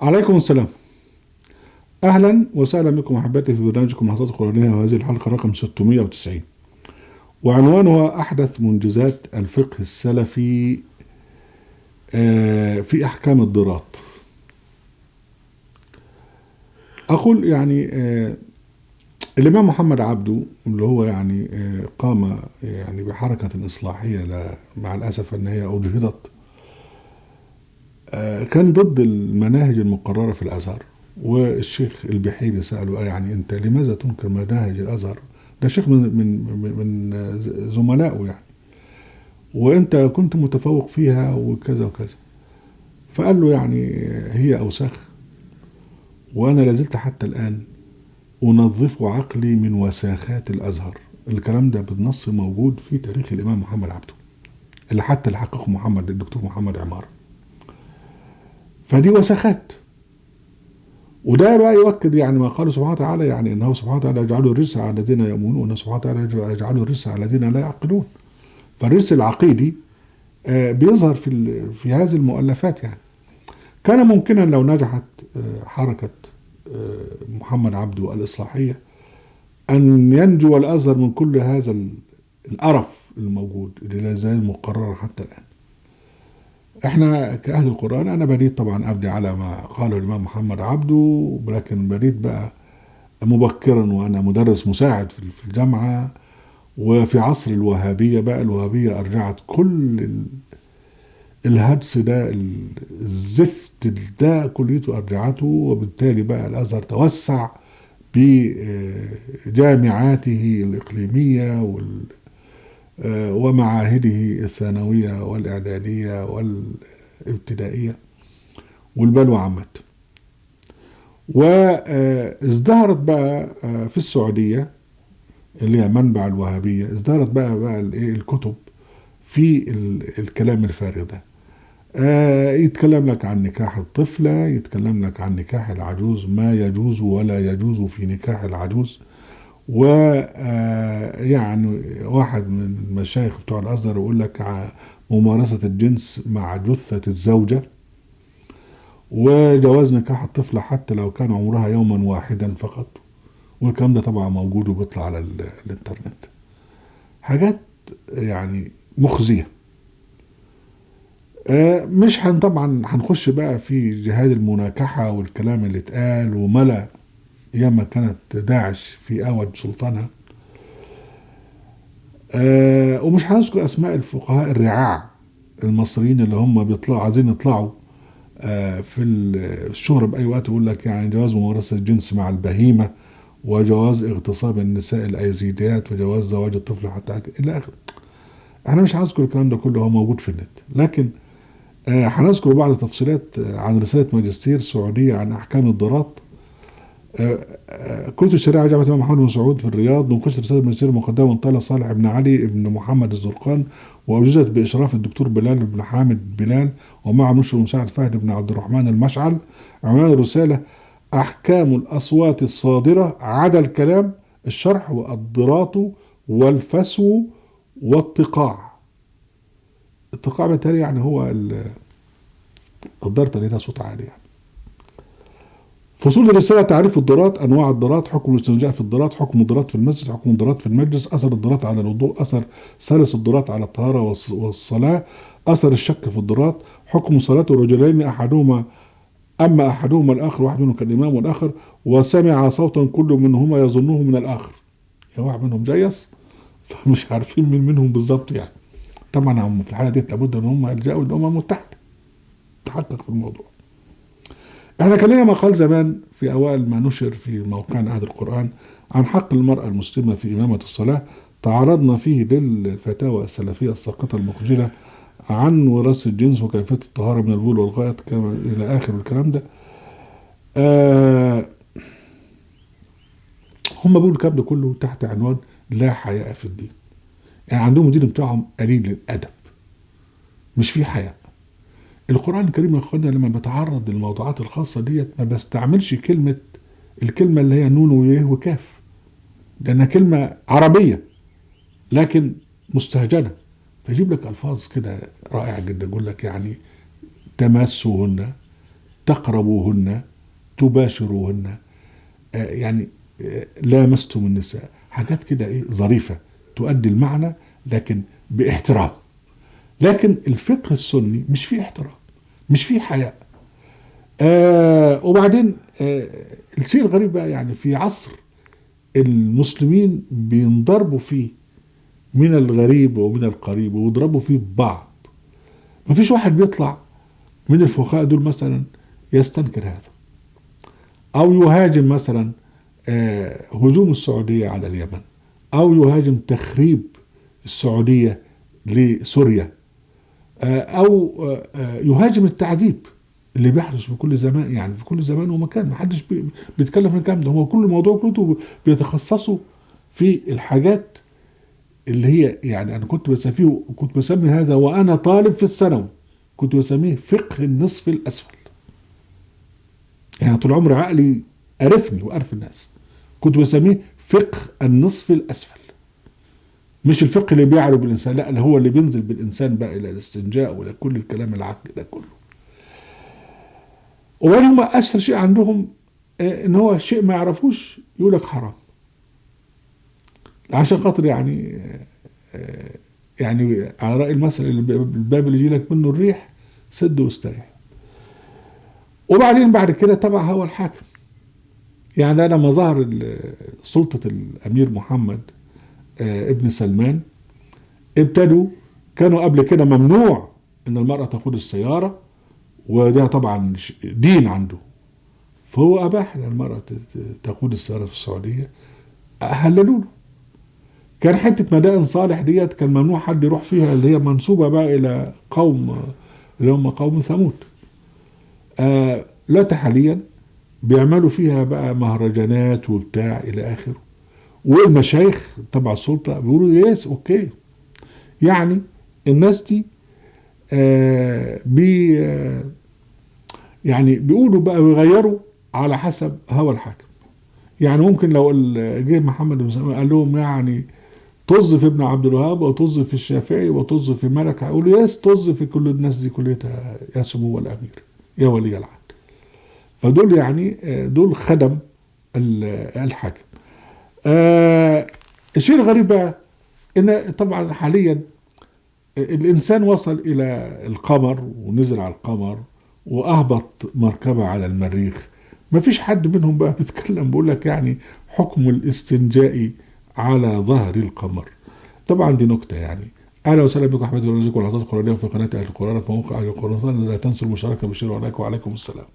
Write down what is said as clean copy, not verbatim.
عليكم السلام. أهلا وسهلا بكم أحبتي في برنامجكم لحظات قرآنية، وهذه الحلقة رقم 690، وعنوانها أحدث منجزات الفقه السلفي في أحكام الضراط. أقول الإمام محمد عبده اللي هو قام بحركة إصلاحية، مع الأسف أن هي أجهضت. كان ضد المناهج المقررة في الأزهر، والشيخ البحيري سأله أنت لماذا تنكر مناهج الأزهر؟ ده شيخ من زملائه، وأنت كنت متفوق فيها وكذا وكذا. فقال له هي أوساخ، وأنا لازلت حتى الآن أنظف عقلي من وساخات الأزهر. الكلام ده بالنص موجود في تاريخ الإمام محمد عبده، اللي حتى اللي حققه الدكتور محمد عمار. فدي وساخات، وده بقى يؤكد ما قاله سبحانه وتعالى، انه سبحانه وتعالى يجعل الرجس على الذين يؤمنون، وانه سبحانه وتعالى يجعل الرجس على الذين لا يعقلون. فالرجس العقيدي بيظهر في هذه المؤلفات. كان ممكنا لو نجحت حركة محمد عبده الإصلاحية أن ينجو الأزهر من كل هذا القرف الموجود اللي لا زال مقررا حتى الآن. احنا كأهل القرآن أنا بريد طبعا أبدي على ما قاله الإمام محمد عبده، ولكن بريد بقى مبكرا وأنا مدرس مساعد في الجامعة، وفي عصر الوهابية بقى الوهابية أرجعت كل الهجس ده، الزفت ده كليته أرجعته، وبالتالي بقى الأزهر توسع بجامعاته الإقليمية ومعاهده الثانوية والإعدادية والابتدائية، والبلوى عامة. وازدهرت بقى في السعودية اللي هي منبع الوهابية، ازدهرت بقى الكتب في الكلام الفارغ ده. يتكلم لك عن نكاح الطفلة، يتكلم لك عن نكاح العجوز، ما يجوز ولا يجوز في نكاح العجوز. واحد من المشايخ بتوع الأزهر يقول لك ممارسة الجنس مع جثة الزوجة، وجواز نكاح الطفلة حتى لو كان عمرها يوما واحدا فقط. والكلام ده طبعا موجود وبيطلع على الانترنت. حاجات مخزية. مش طبعا هنخش بقى في جهاد المناكحة والكلام اللي اتقال وملا ايام كانت داعش في اوج سلطانها. ومش هنذكر اسماء الفقهاء الرعاع المصريين اللي هم بيطلعوا عايزين يطلعوا في الشهرة بأي وقت، يقول لك جواز ممارسة الجنس مع البهيمة، وجواز اغتصاب النساء الأيزيديات، وجواز زواج الطفل حتى إلى آخره. احنا مش هنذكر الكلام ده كله، هو موجود في النت، لكن هنذكر بعض تفصيلات عن رسالة ماجستير سعودية عن أحكام الضراط. كلية الشريعة جامعة الإمام محمد بن سعود في الرياض، نقشت رسالة ماجستير مقدمة من طالب صالح بن علي بن محمد الزرقان، وأوجزت بإشراف الدكتور بلال بن حامد بلال، ومع مشرف المساعد فهد بن عبد الرحمن المشعل. عنوان الرسالة: أحكام الأصوات الصادرة عدا الكلام، الشرح والضراط والفسو والطقاع. الطقاع بالتالي هو الضرطة اللي لها صوت عالي. فصول الرسالة: تعريف الضراط، أنواع الضراط، حكم الاستنجاء في الضراط، حكم الضراط في المسجد، حكم الضراط في المجلس، أثر الضراط على الوضوء، أثر سلس الضراط على الطهارة والصلاة، أثر الشك في الضراط، حكم صلاة الرجلين أما أحدهما الآخر، واحد منهم كالإمام والآخر، وسمع صوتا كل منهما يظنه من الآخر. واحد منهم جيس فمش عارفين مين منهم بالظبط. طبعا هم في الحالة دي لابد أن هم يلجأوا للأمم المتحدة تحقق في الموضوع. احنا كان لنا مقال زمان في اوائل ما نشر في موقعنا أهل القرآن عن حق المرأة المسلمة في إمامة الصلاة، تعرضنا فيه للفتاوى السلفية الساقطة المخجلة عن وراثة الجنس وكيفية الطهارة من البول والغائط كما إلى آخر الكلام ده. هم بيقولوا الكلام ده كله تحت عنوان لا حياء في الدين. عندهم الدين بتاعهم قليل الأدب، مش فيه حياء. القرآن الكريم يا اخوانا لما بتعرض للموضوعات الخاصة ديت ما بستعملش الكلمة اللي هي نون ويه وكاف، لأنها كلمة عربية لكن مستهجنة، فيجيب لك ألفاظ كده رائعة جدا، يقول لك تمسهن، تقربوهن، تباشروهن، يعني لامستم النساء، حاجات كده ايه ظريفة تؤدي المعنى لكن باحترام. لكن الفقه السني مش فيه احترام، مش فيه حياء. وبعدين الشيء الغريب بقى، يعني في عصر المسلمين بينضربوا فيه من الغريب ومن القريب ويضربوا فيه بعض، مفيش واحد بيطلع من الفقهاء دول مثلا يستنكر هذا، أو يهاجم مثلا هجوم السعودية على اليمن، أو يهاجم تخريب السعودية لسوريا، أو يهاجم التعذيب اللي بيحدث في كل زمان، يعني في كل زمان ومكان. ما حدش بيتكلم في الكلام ده. هو كل موضوع كله بيتخصصوا في الحاجات اللي هي، يعني أنا كنت بسمي هذا وأنا طالب في الثانوي، كنت بسميه فقه النصف الأسفل. يعني طول عمري عقلي قرفني وقرف الناس، كنت بسميه فقه النصف الأسفل. مش الفقه اللي بيعرض بالإنسان، لا، اللي هو اللي بينزل بالإنسان بقى إلى الاستنجاء وإلى كل الكلام العقل ده كله. وبعدين هم أسهل شيء عندهم إن هو شيء ما يعرفوش يقول لك حرام، عشان خاطر يعني يعني على رأي المثل، الباب اللي يجي لك منه الريح سد واستريح. وبعدين بعد كده تبع هو الحاكم. يعني أنا لما ظهر سلطة الأمير محمد ابن سلمان، كانوا قبل كده ممنوع ان المرأة تقود السيارة، وده طبعا دين عنده، فهو اباح للمرأة تقود السيارة في السعودية، هللوا له. كان حتة مدائن صالح ديت كان ممنوع حد يروح فيها، اللي هي منسوبة بقى الى قوم اللي هم قوم ثمود. لا حاليا بيعملوا فيها بقى مهرجانات وبتاع الى اخره، والمشايخ تبع السلطة بيقولوا يس اوكي. يعني الناس دي يعني بيقولوا بقى ويغيروا على حسب هوى الحاكم. يعني ممكن لو جه محمد بن سلمان قال لهم يعني طز في ابن عبد الوهاب وطز في الشافعي وطز في مالك، هيقولوا يس طز في كل الناس دي كلها يا سمو الامير يا ولي العهد. فدول يعني دول خدم الحاكم. الشيء الغريب بقى ان طبعا حاليا الإنسان وصل إلى القمر ونزل على القمر وأهبط مركبة على المريخ، ما فيش حد منهم بقى بيتكلم بيقول لك يعني حكم الاستنجاء على ظهر القمر. طبعا دي نكتة يعني. أهلا وسهلا بكم أحمد ورزقكم والعطاء القرآنية في قناة أهل القرآن في موقع أهل القرآن. لا تنسوا المشاركة بالشير، وعليكم السلام.